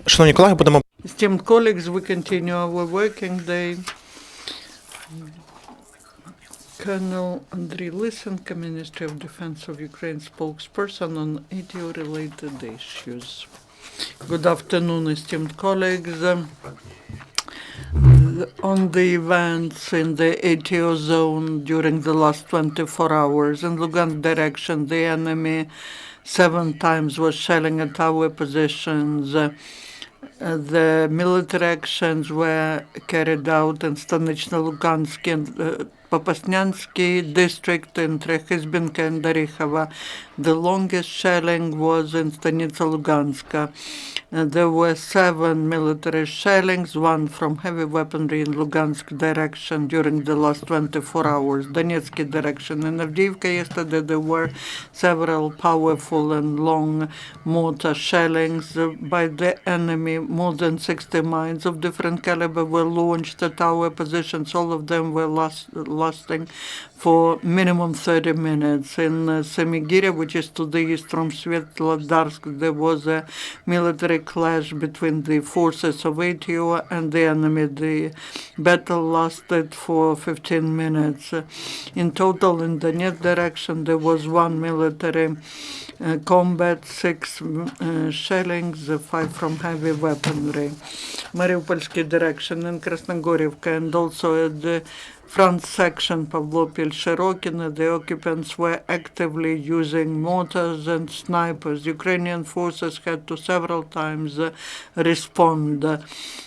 Шановні колеги, будемо Esteemed colleagues, we continue our working day. Colonel Andriy Lysenko, Ministry of Defense of Ukraine spokesperson on ATO-related issues. Good afternoon, esteemed colleagues. On the events in the ATO zone during the last 24 hours, in Lugansk direction, the enemy 7 times was shelling at our positions. The military actions were carried out in Stanично-Lugansk and Popasnyansky district in Trechizbinka and Darihova. The longest shelling was in Stanitsa-Luganska. There were 7 military shellings, 1 from heavy weaponry in Lugansk direction during the last 24 hours. Donetsk direction. In Avdiivka yesterday there were several powerful and long mortar shellings by the enemy. More than 60 mines of different caliber were launched at our positions. All of them were lasting for minimum 30 minutes. In Semigirya, which is to the east from Svetlodarsk, there was a military clash between the forces of ATO and the enemy. The battle lasted for 15 minutes. In total, in the Donetsk direction, there was 1 military combat, 6 shellings, 5 from heavy weaponry. Mariupolsky direction in Krasnogorivka and also at the front section Pavlopil-Shirokino, the occupants were actively using mortars and snipers. Ukrainian forces had to several times respond.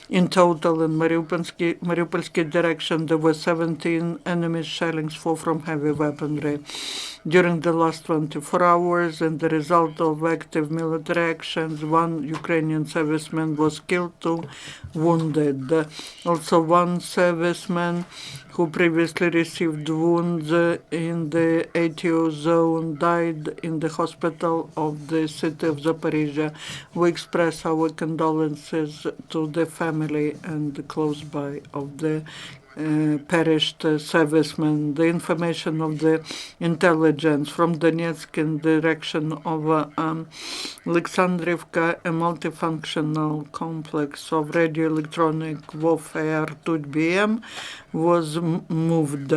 In total, in Mariupolsky direction, there were 17 enemy shellings, 4 from heavy weaponry. During the last 24 hours, and the result of active military actions, 1 Ukrainian serviceman was killed, 2 wounded. Also, 1 serviceman who previously received wounds in the ATO zone died in the hospital of the city of Zaporizhia. We express our condolences to the family and close by of the perished servicemen. The information of the intelligence from Donetsk in direction of Alexandrivka, a multifunctional complex of radio-electronic warfare 2BM, was moved.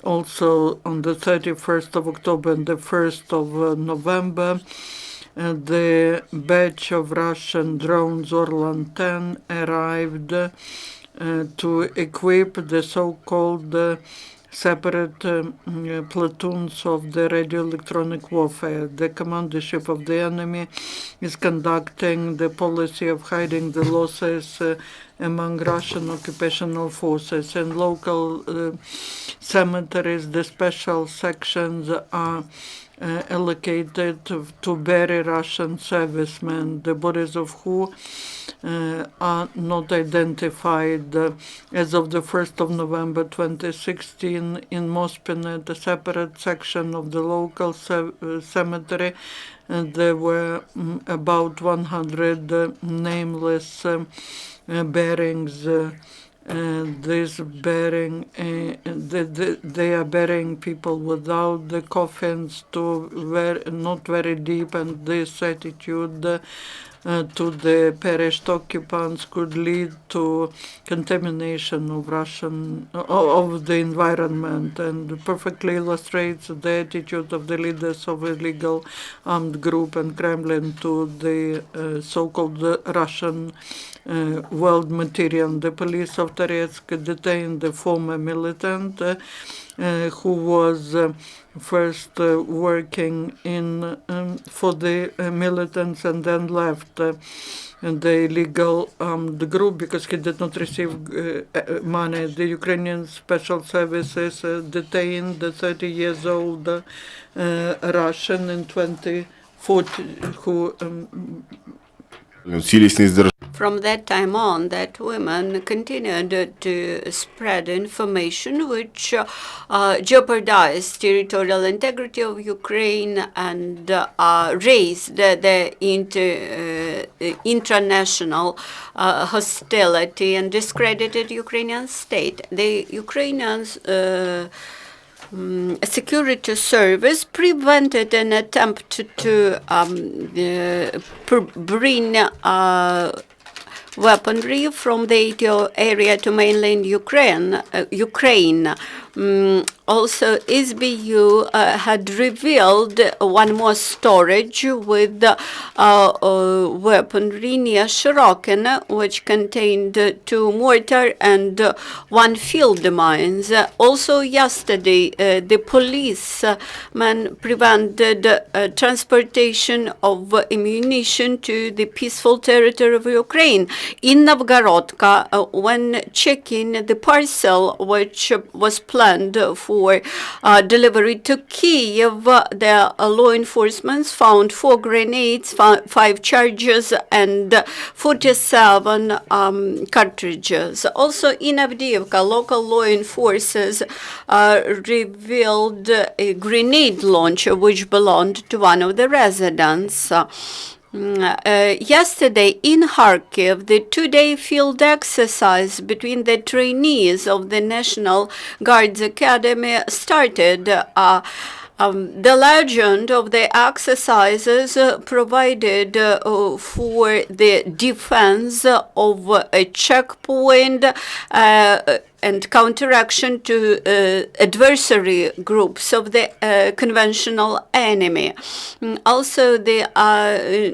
Also on the 31st of October and the 1st of November, the batch of Russian drones Orlan 10 arrived to equip the so-called separate platoons of the radio-electronic warfare. The commandership of the enemy is conducting the policy of hiding the losses among Russian occupational forces. In local cemeteries, the special sections are allocated to bury Russian servicemen, the bodies of who are not identified. As of the 1st of November 2016, in Mospine, a separate section of the local cemetery, there were about 100 nameless bearings. This burying, they are burying people without the coffins, not very deep, and this attitude to the perished occupants could lead to contamination of the environment, and perfectly illustrates the attitude of the leaders of illegal armed group and Kremlin to the so-called Russian world material. The police of Toretsk detained the former militant who was first working for the militants and then left the illegal group because he did not receive money. The Ukrainian Special Services detained the 30 years old Russian in 2014 who From that time on, that women continued to spread information which jeopardized territorial integrity of Ukraine and raised the international hostility and discredited Ukrainian state. The Ukrainians security service prevented an attempt to bring weaponry from the ATO area to mainland Ukraine. Also, SBU had revealed one more storage with weaponry near Shorokin, which contained 2 mortar and 1 field mines. Also yesterday, the policemen prevented transportation of ammunition to the peaceful territory of Ukraine. In Novgorodka, when checking the parcel which was planned for delivery to Kiev, the law enforcement found 4 grenades, 5 charges, and 47 cartridges. Also in Avdiivka, local law enforcers revealed a grenade launcher which belonged to one of the residents. Yesterday in Kharkiv, the 2-day field exercise between the trainees of the National Guards Academy started. The legend of the exercises provided for the defense of a checkpoint and counteraction to adversary groups of the conventional enemy. Also, the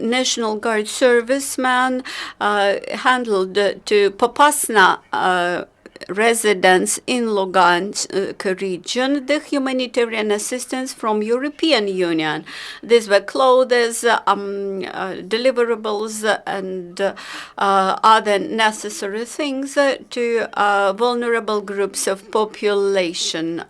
National Guard servicemen handled to Popasna residents in Lugansk region the humanitarian assistance from European Union. These were clothes, deliverables, and other necessary things to vulnerable groups of population.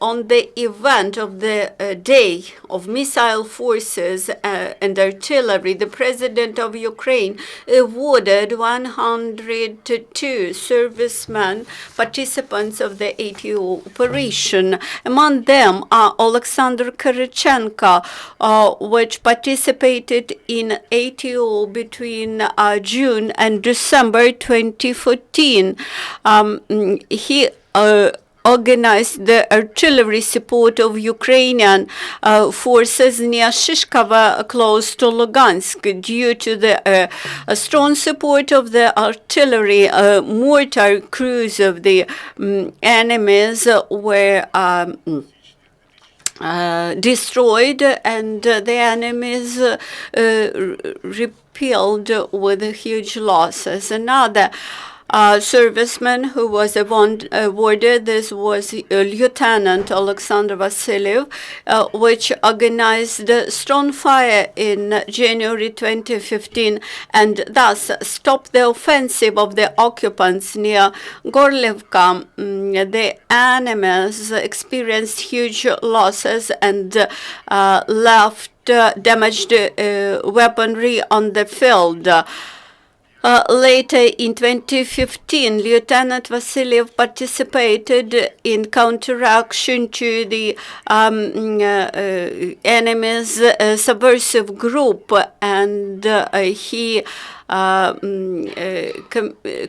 On the event of the Day of Missile Forces and Artillery, the President of Ukraine awarded 102 servicemen, participants of the ATO operation. Among them are Alexander Kirichenko, which participated in ATO between June and December 2014. He organized the artillery support of Ukrainian forces near Shishkova, close to Lugansk. Due to the strong support of the artillery, mortar crews of the enemies were destroyed, and the enemies repelled with huge losses. Another serviceman who was awarded this was Lieutenant Alexander Vasilyev, which organized strong fire in January 2015 and thus stopped the offensive of the occupants near Gorlivka. The enemies experienced huge losses and left damaged weaponry on the field. Later in 2015, Lieutenant Vasilyev participated in counteraction to the enemy's subversive group, and he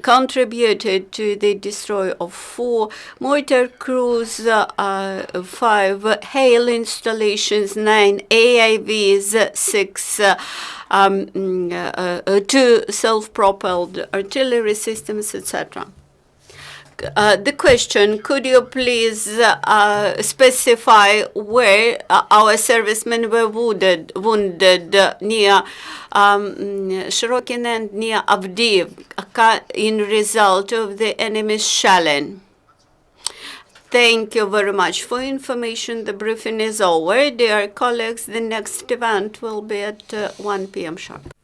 contributed to the destroy of 4 mortar crews, 5 hail installations, 9 AIVs, 6 2 self-propelled artillery systems, etc. The question, could you please specify where our servicemen were wounded near Shorokin and near Avdiivka in result of the enemy's shelling? Thank you very much for information. The briefing is over. Dear colleagues, the next event will be at 1 p.m. sharp.